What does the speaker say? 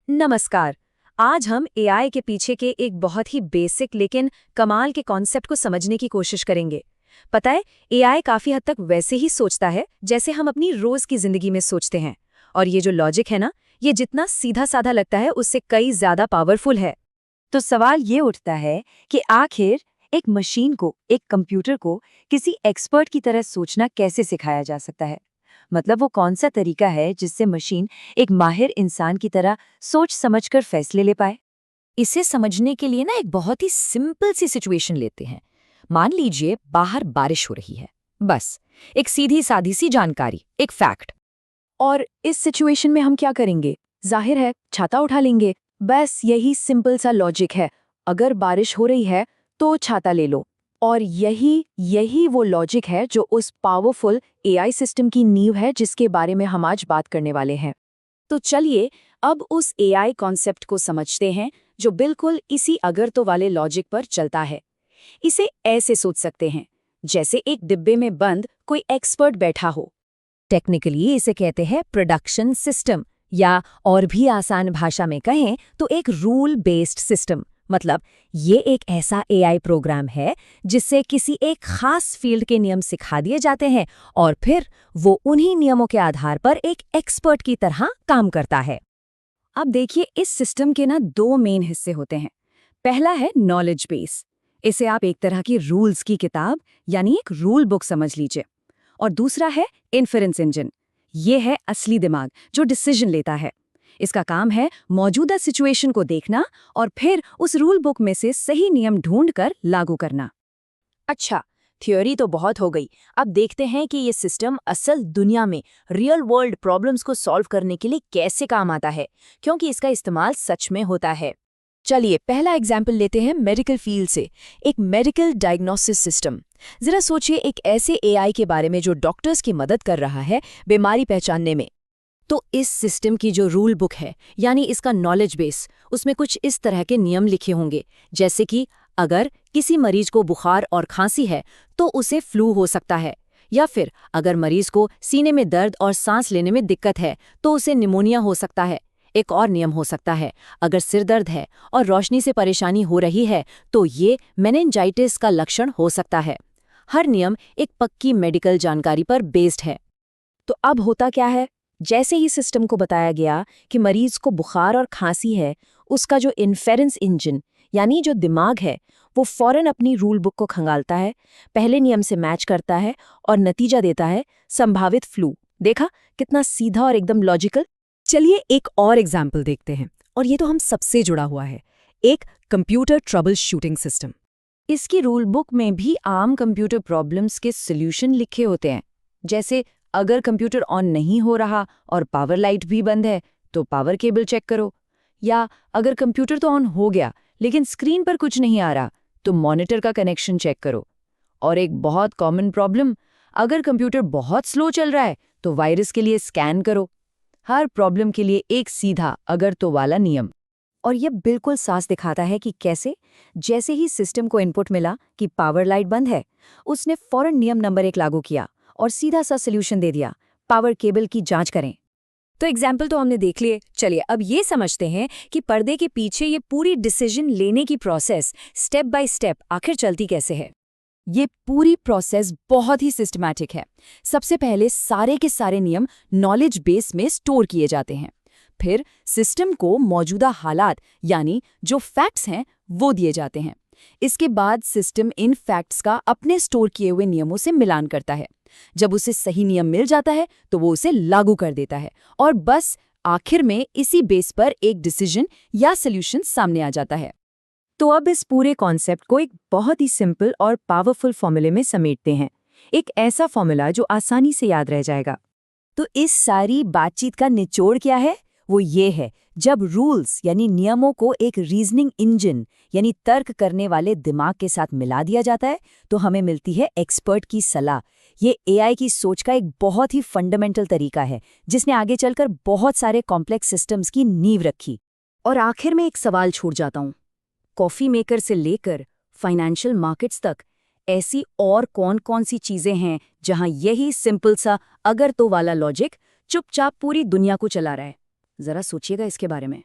नमस्कार। आज हम एआई के पीछे के एक बहुत ही बेसिक लेकिन कमाल के कॉन्सेप्ट को समझने की कोशिश करेंगे। पता है, एआई काफी हद तक वैसे ही सोचता है जैसे हम अपनी रोज की जिंदगी में सोचते हैं। और ये जो लॉजिक है ना, ये जितना सीधा साधा लगता है उससे कई ज्यादा पावरफुल है। तो सवाल ये उठता है कि आखिर एक मशीन को, एक कंप्यूटर को किसी एक्सपर्ट की तरह सोचना कैसे सिखाया जा सकता है। मतलब वो कौन सा तरीका है जिससे मशीन एक माहिर इंसान की तरह सोच समझकर फैसले ले पाए। इसे समझने के लिए ना एक बहुत ही सिंपल सी सिचुएशन लेते हैं। मान लीजिए बाहर बारिश हो रही है। बस एक सीधी साधी सी जानकारी, एक फैक्ट। और इस सिचुएशन में हम क्या करेंगे? जाहिर है छाता उठा लेंगे। बस यही सिंपल सा लॉजिक है। अगर बारिश हो रही है तो छाता ले लो। और यही वो लॉजिक है जो उस पावरफुल एआई सिस्टम की नींव है जिसके बारे में हम आज बात करने वाले हैं। तो चलिए अब उस एआई कॉन्सेप्ट को समझते हैं जो बिल्कुल इसी अगर तो वाले लॉजिक पर चलता है। इसे ऐसे सोच सकते हैं जैसे एक डिब्बे में बंद कोई एक्सपर्ट बैठा हो। टेक्निकली इसे कहते हैं प्रोडक्शन सिस्टम, या और भी आसान भाषा में कहें तो एक रूल बेस्ड सिस्टम। मतलब ये एक ऐसा एआई प्रोग्राम है जिससे किसी एक खास फील्ड के नियम सिखा दिए जाते हैं और फिर वो उन्हीं नियमों के आधार पर एक एक्सपर्ट की तरह काम करता है। अब देखिए, इस सिस्टम के ना दो मेन हिस्से होते हैं। पहला है नॉलेज बेस। इसे आप एक तरह की रूल्स की किताब यानी एक रूल बुक समझ लीजिए। और दूसरा है इन्फेरेंस इंजन। ये है असली दिमाग जो डिसीजन लेता है। इसका काम है मौजूदा सिचुएशन को देखना और फिर उस रूल बुक में से सही नियम ढूंढकर लागू करना। अच्छा, थ्योरी तो बहुत हो गई। अब देखते हैं कि ये सिस्टम असल दुनिया में रियल वर्ल्ड प्रॉब्लम्स को सॉल्व करने के लिए कैसे काम आता है, क्योंकि इसका इस्तेमाल सच में होता है। चलिए पहला एग्जाम्पल लेते हैं मेडिकल फील्ड से, एक मेडिकल डायग्नोसिस सिस्टम। जरा सोचिए एक ऐसे एआई के बारे में जो डॉक्टर्स की मदद कर रहा है बीमारी पहचानने में। तो इस सिस्टम की जो रूल बुक है यानी इसका नॉलेज बेस, उसमें कुछ इस तरह के नियम लिखे होंगे, जैसे कि अगर किसी मरीज को बुखार और खांसी है तो उसे फ्लू हो सकता है, या फिर अगर मरीज को सीने में दर्द और सांस लेने में दिक्कत है तो उसे निमोनिया हो सकता है। एक और नियम हो सकता है, अगर सिर दर्द है और रोशनी से परेशानी हो रही है तो ये मेनिंजाइटिस का लक्षण हो सकता है। हर नियम एक पक्की मेडिकल जानकारी पर बेस्ड है। तो अब होता क्या है, जैसे ही सिस्टम को बताया गया कि मरीज को बुखार और खांसी है, उसका जो इन्फेरेंस इंजन यानी जो दिमाग है वो फौरन अपनी रूल बुक को खंगालता है, पहले नियम से मैच करता है और नतीजा देता है संभावित फ्लू। देखा कितना सीधा और एकदम लॉजिकल। चलिए एक और एग्जाम्पल देखते हैं, और ये तो हम सबसे जुड़ा हुआ है, एक कंप्यूटर ट्रबल शूटिंग सिस्टम। इसकी रूल बुक में भी आम कंप्यूटर प्रॉब्लम्स के सॉल्यूशन लिखे होते हैं, जैसे अगर कंप्यूटर ऑन नहीं हो रहा और पावर लाइट भी बंद है तो पावर केबल चेक करो, या अगर कंप्यूटर तो ऑन हो गया लेकिन स्क्रीन पर कुछ नहीं आ रहा तो मॉनिटर का कनेक्शन चेक करो। और एक बहुत कॉमन प्रॉब्लम, अगर कंप्यूटर बहुत स्लो चल रहा है तो वायरस के लिए स्कैन करो। हर प्रॉब्लम के लिए एक सीधा अगर तो वाला नियम। और ये बिल्कुल साफ दिखाता है कि कैसे जैसे ही सिस्टम को इनपुट मिला कि पावर लाइट बंद है, उसने फौरन नियम नंबर 1 लागू किया और सीधा सा सॉल्यूशन दे दिया, पावर केबल की जांच करें। तो एग्जाम्पल तो हमने देख लिए। चलिए अब ये समझते हैं कि पर्दे के पीछे ये पूरी डिसीजन लेने की प्रोसेस स्टेप बाय स्टेप आखिर चलती कैसे है। ये पूरी प्रोसेस बहुत ही सिस्टमैटिक है। सबसे पहले सारे के सारे नियम नॉलेज बेस में स्टोर किए जाते हैं। फिर सिस्टम को मौजूदा हालात यानी जो फैक्ट्स हैं वो दिए जाते हैं। इसके बाद सिस्टम इन फैक्ट्स का अपने स्टोर किए हुए नियमों से मिलान करता है। जब उसे सही नियम मिल जाता है तो वो उसे लागू कर देता है, और बस आखिर में इसी बेस पर एक डिसीजन या सॉल्यूशन सामने आ जाता है। तो अब इस पूरे कॉन्सेप्ट को एक बहुत ही सिंपल और पावरफुल फॉर्मूले में समेटते हैं, एक ऐसा फॉर्मूला जो आसानी से याद रह जाएगा। तो इस सारी बातचीत का निचोड़ क्या है? वो ये है, जब रूल्स यानी नियमों को एक रीजनिंग इंजन यानी तर्क करने वाले दिमाग के साथ मिला दिया जाता है तो हमें मिलती है एक्सपर्ट की सलाह। ये एआई की सोच का एक बहुत ही फंडामेंटल तरीका है जिसने आगे चलकर बहुत सारे कॉम्प्लेक्स सिस्टम्स की नींव रखी। और आखिर में एक सवाल छोड़ जाता हूँ, कॉफी मेकर से लेकर फाइनेंशियल मार्केट्स तक ऐसी और कौन-कौन सी चीजें हैं जहां यही सिंपल सा अगर तो वाला लॉजिक चुपचाप पूरी दुनिया को चला रहा है? जरा सोचिएगा इसके बारे में।